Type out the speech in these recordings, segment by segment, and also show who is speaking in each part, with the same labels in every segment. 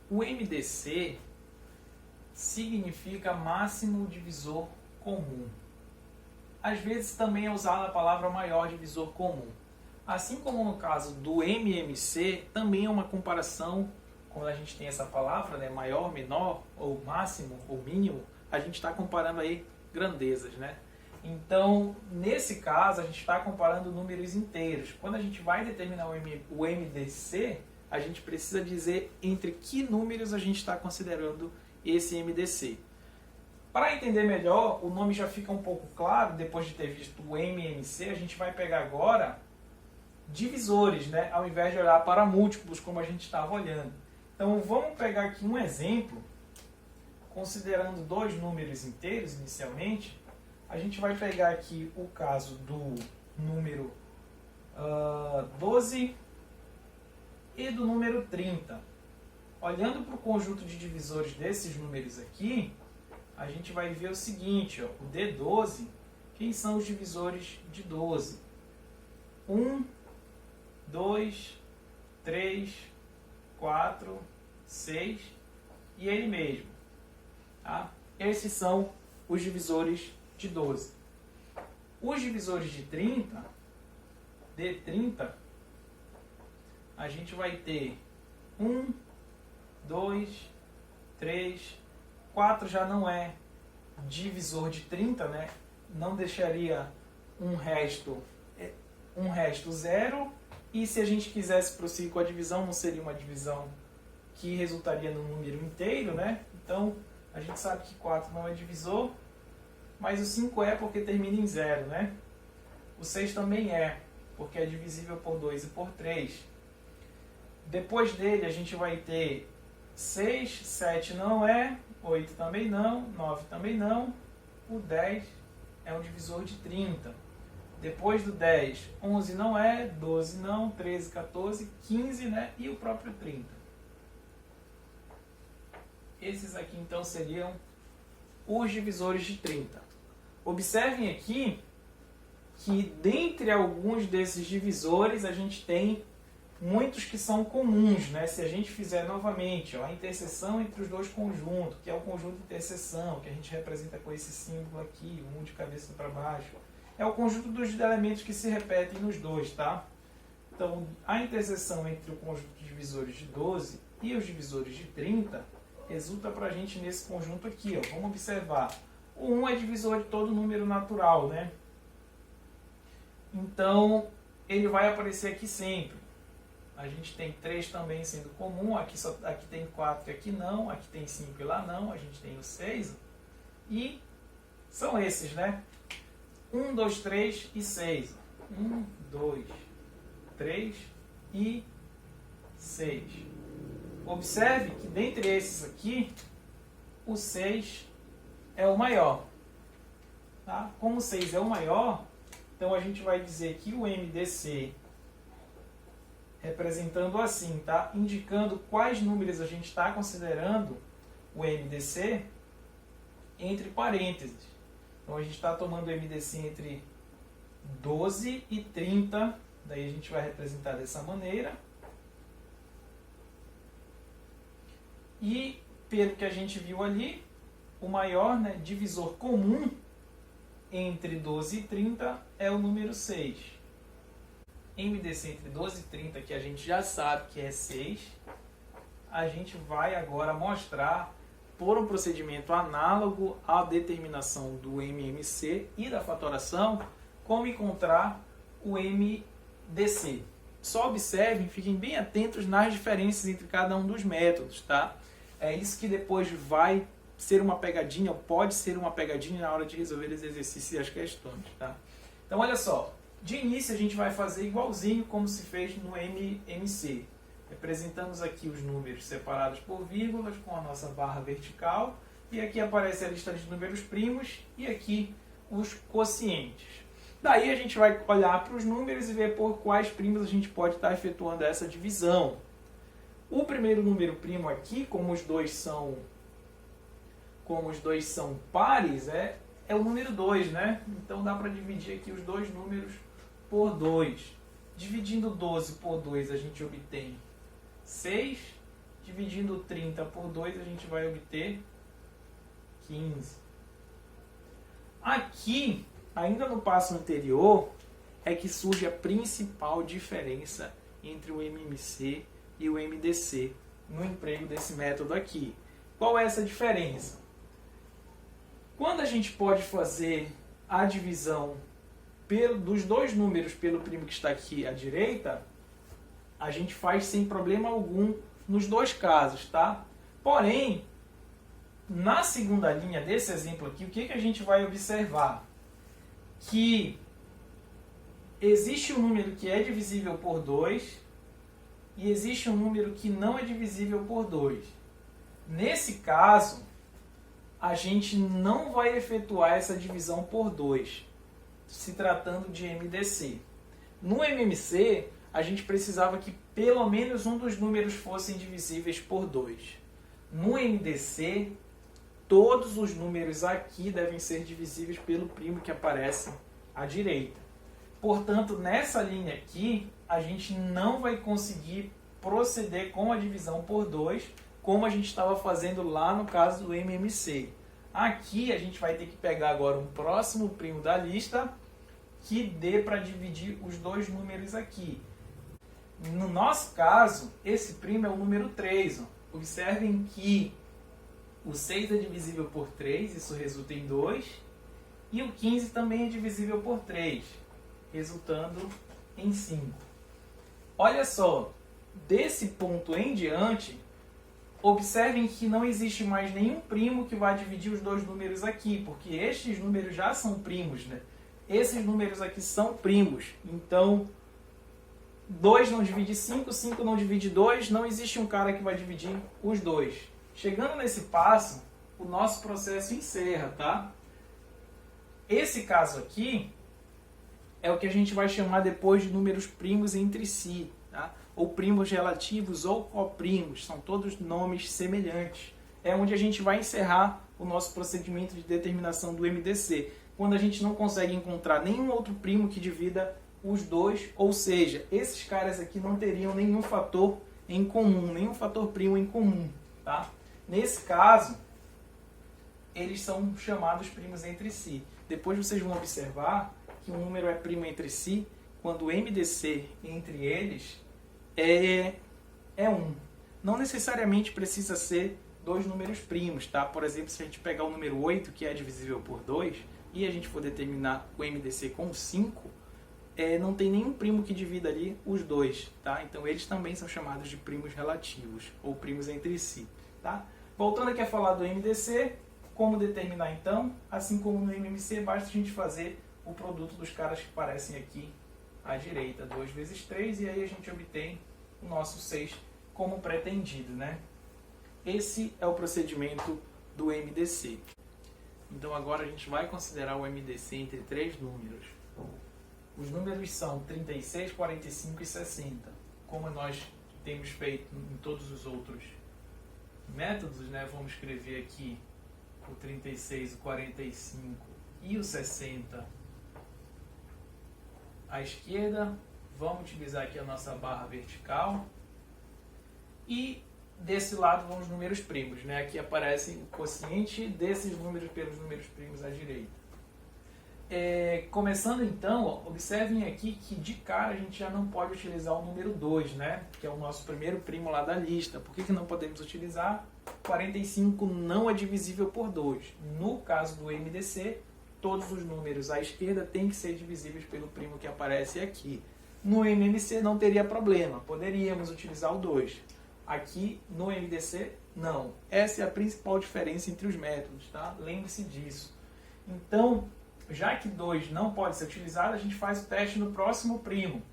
Speaker 1: O MDC significa máximo divisor comum. Às vezes também é usada a palavra maior divisor comum. Assim como no caso do MMC, também é uma comparação, quando a gente tem essa palavra, né, maior, menor, ou máximo, ou mínimo, a gente está comparando aí grandezas, né? Então, nesse caso, a gente está comparando números inteiros. Quando a gente vai determinar o MDC, a gente precisa dizer entre que números a gente está considerando esse MDC. Para entender melhor, o nome já fica um pouco claro, depois de ter visto o MMC, a gente vai pegar agora divisores, né? Ao invés de olhar para múltiplos, como a gente estava olhando. Então, vamos pegar aqui um exemplo, considerando dois números inteiros inicialmente. A gente vai pegar aqui o caso do número 12 e do número 30. Olhando para o conjunto de divisores desses números aqui, a gente vai ver o seguinte, ó, o D12, quem são os divisores de 12? 1, 2, 3, 4, 6 e ele mesmo. Tá? Esses são os divisores de 12. Os divisores de 30, D30, a gente vai ter 1, 2, 3, 4 já não é divisor de 30, né? Não deixaria um resto zero. E se a gente quisesse prosseguir com a divisão, não seria uma divisão que resultaria no número inteiro, né? Então, a gente sabe que 4 não é divisor, mas o 5 é porque termina em 0, né? O 6 também é, porque é divisível por 2 e por 3. Depois dele, a gente vai ter 6, 7 não é, 8 também não, 9 também não, o 10 é um divisor de 30. Depois do 10, 11 não é, 12 não, 13, 14, 15, né? E o próprio 30. Esses aqui, então, seriam os divisores de 30. Observem aqui que, dentre alguns desses divisores, a gente tem muitos que são comuns, né? Se a gente fizer novamente ó, a interseção entre os dois conjuntos, que é o conjunto de interseção, que a gente representa com esse símbolo aqui, um de cabeça para baixo, é o conjunto dos elementos que se repetem nos dois, tá? Então, a interseção entre o conjunto de divisores de 12 e os divisores de 30 resulta para a gente nesse conjunto aqui, ó. Vamos observar. O 1 é divisor de todo número natural, né? Então, ele vai aparecer aqui sempre. A gente tem 3 também sendo comum, aqui tem 4 e aqui não, aqui tem 5 e lá não, a gente tem o 6. E são esses, né? 1, 2, 3 e 6. 1, 2, 3 e 6. Observe que dentre esses aqui, o 6 é o maior. Tá? Como o 6 é o maior, então a gente vai dizer que o MDC, representando assim, tá? Indicando quais números a gente está considerando o MDC entre parênteses. Então a gente está tomando o MDC entre 12 e 30, daí a gente vai representar dessa maneira. E pelo que a gente viu ali, o maior, né, divisor comum entre 12 e 30 é o número 6. MDC entre 12 e 30, que a gente já sabe que é 6, a gente vai agora mostrar, por um procedimento análogo à determinação do MMC e da fatoração, como encontrar o MDC. Só observem, fiquem bem atentos nas diferenças entre cada um dos métodos, tá? É isso que depois vai ser uma pegadinha, ou pode ser uma pegadinha na hora de resolver os exercícios e as questões, tá? Então, olha só. De início, a gente vai fazer igualzinho como se fez no MMC. Representamos aqui os números separados por vírgulas com a nossa barra vertical. E aqui aparece a lista de números primos e aqui os quocientes. Daí a gente vai olhar para os números e ver por quais primos a gente pode estar efetuando essa divisão. O primeiro número primo aqui, como os dois são pares, é o número 2, né? Então dá para dividir aqui os dois números por 2. Dividindo 12 por 2, a gente obtém 6. Dividindo 30 por 2, a gente vai obter 15. Aqui, ainda no passo anterior, é que surge a principal diferença entre o MMC e o MDC no emprego desse método aqui. Qual é essa diferença? Quando a gente pode fazer a divisão dos dois números pelo primo que está aqui à direita, a gente faz sem problema algum nos dois casos, tá? Porém, na segunda linha desse exemplo aqui, o que a gente vai observar? Que existe um número que é divisível por 2 e existe um número que não é divisível por 2. Nesse caso, a gente não vai efetuar essa divisão por 2, se tratando de MDC. No MMC, a gente precisava que pelo menos um dos números fossem divisíveis por 2. No MDC, todos os números aqui devem ser divisíveis pelo primo que aparece à direita. Portanto, nessa linha aqui, a gente não vai conseguir proceder com a divisão por 2, como a gente estava fazendo lá no caso do MMC. Aqui a gente vai ter que pegar agora um próximo primo da lista que dê para dividir os dois números aqui. No nosso caso, esse primo é o número 3. Observem que o 6 é divisível por 3, isso resulta em 2. E o 15 também é divisível por 3, resultando em 5. Olha só, desse ponto em diante, observem que não existe mais nenhum primo que vai dividir os dois números aqui, porque estes números já são primos, né? Esses números aqui são primos. Então, 2 não divide 5, 5 não divide 2, não existe um cara que vai dividir os dois. Chegando nesse passo, o nosso processo encerra, tá? Esse caso aqui é o que a gente vai chamar depois de números primos entre si, tá? Ou primos relativos ou coprimos, são todos nomes semelhantes. É onde a gente vai encerrar o nosso procedimento de determinação do MDC, quando a gente não consegue encontrar nenhum outro primo que divida os dois, ou seja, esses caras aqui não teriam nenhum fator em comum, nenhum fator primo em comum, tá? Nesse caso, eles são chamados primos entre si. Depois vocês vão observar que um número é primo entre si quando o MDC entre eles é 1. Não necessariamente precisa ser dois números primos, tá? Por exemplo, se a gente pegar o número 8, que é divisível por 2, e a gente for determinar o MDC com 5, não tem nenhum primo que divida ali os dois, tá? Então eles também são chamados de primos relativos, ou primos entre si, tá? Voltando aqui a falar do MDC, como determinar então? Assim como no MMC, basta a gente fazer o produto dos caras que aparecem aqui à direita, 2 vezes 3, e aí a gente obtém o nosso 6 como pretendido, né? Esse é o procedimento do MDC. Então agora a gente vai considerar o MDC entre 3 números. Os números são 36, 45 e 60. Como nós temos feito em todos os outros métodos, né? Vamos escrever aqui o 36, o 45 e o 60 à esquerda. Vamos utilizar aqui a nossa barra vertical. E desse lado vão os números primos, né? Aqui aparece o quociente desses números pelos números primos à direita. Começando então, ó, observem aqui que de cara a gente já não pode utilizar o número 2, né? Que é o nosso primeiro primo lá da lista. Por que não podemos utilizar? 45 não é divisível por 2. No caso do MDC, todos os números à esquerda têm que ser divisíveis pelo primo que aparece aqui. No MMC não teria problema, poderíamos utilizar o 2. Aqui no MDC, não. Essa é a principal diferença entre os métodos, tá? Lembre-se disso. Então, já que 2 não pode ser utilizado, a gente faz o teste no próximo primo.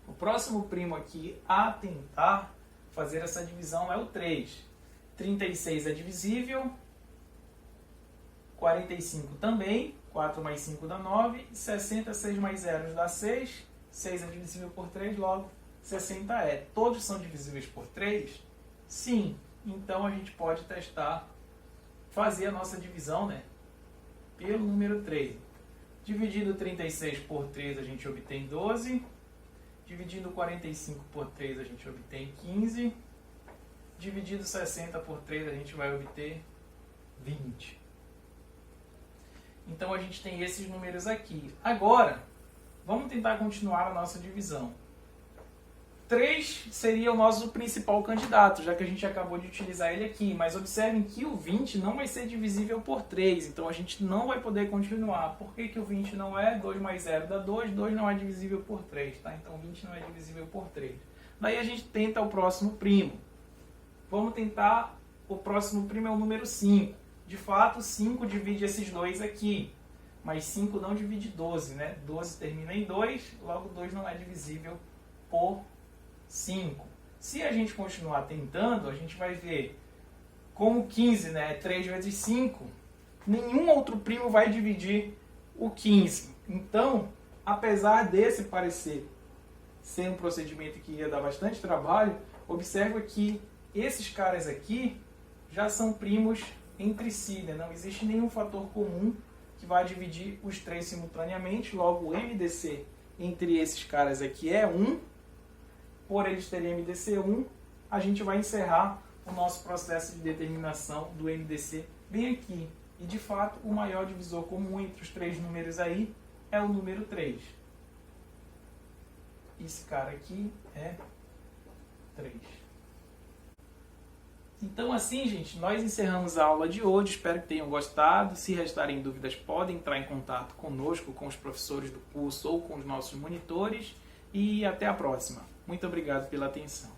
Speaker 1: O próximo primo aqui a tentar fazer essa divisão é o 3. 36 é divisível, 45 também, 4 mais 5 dá 9, 60, 6 mais 0 dá 6, 6 é divisível por 3, logo 60 é. Todos são divisíveis por 3? Sim. Então a gente pode testar, fazer a nossa divisão, né, pelo número 3. Dividindo 36 por 3 a gente obtém 12. Dividindo 45 por 3 a gente obtém 15. Dividido 60 por 3, a gente vai obter 20. Então a gente tem esses números aqui. Agora, vamos tentar continuar a nossa divisão. 3 seria o nosso principal candidato, já que a gente acabou de utilizar ele aqui. Mas observem que o 20 não vai ser divisível por 3, então a gente não vai poder continuar. Por que que o 20 não é? 2 mais 0 dá 2, 2 não é divisível por 3, tá? Então 20 não é divisível por 3. Daí a gente tenta o próximo primo. Vamos tentar, o próximo primo é o número 5. De fato, 5 divide esses dois aqui, mas 5 não divide 12, né? 12 termina em 2, logo 2 não é divisível por 5. Se a gente continuar tentando, a gente vai ver como 15, né, é 3 vezes 5, nenhum outro primo vai dividir o 15. Então, apesar desse parecer ser um procedimento que ia dar bastante trabalho, observa que esses caras aqui já são primos entre si, né? Não existe nenhum fator comum que vai dividir os três simultaneamente, logo o MDC entre esses caras aqui é 1. Por eles terem MDC 1, a gente vai encerrar o nosso processo de determinação do MDC bem aqui. E de fato, o maior divisor comum entre os três números aí é o número 3. Esse cara aqui é 3. Então assim, gente, nós encerramos a aula de hoje. Espero que tenham gostado. Se restarem dúvidas, podem entrar em contato conosco, com os professores do curso ou com os nossos monitores. E até a próxima. Muito obrigado pela atenção.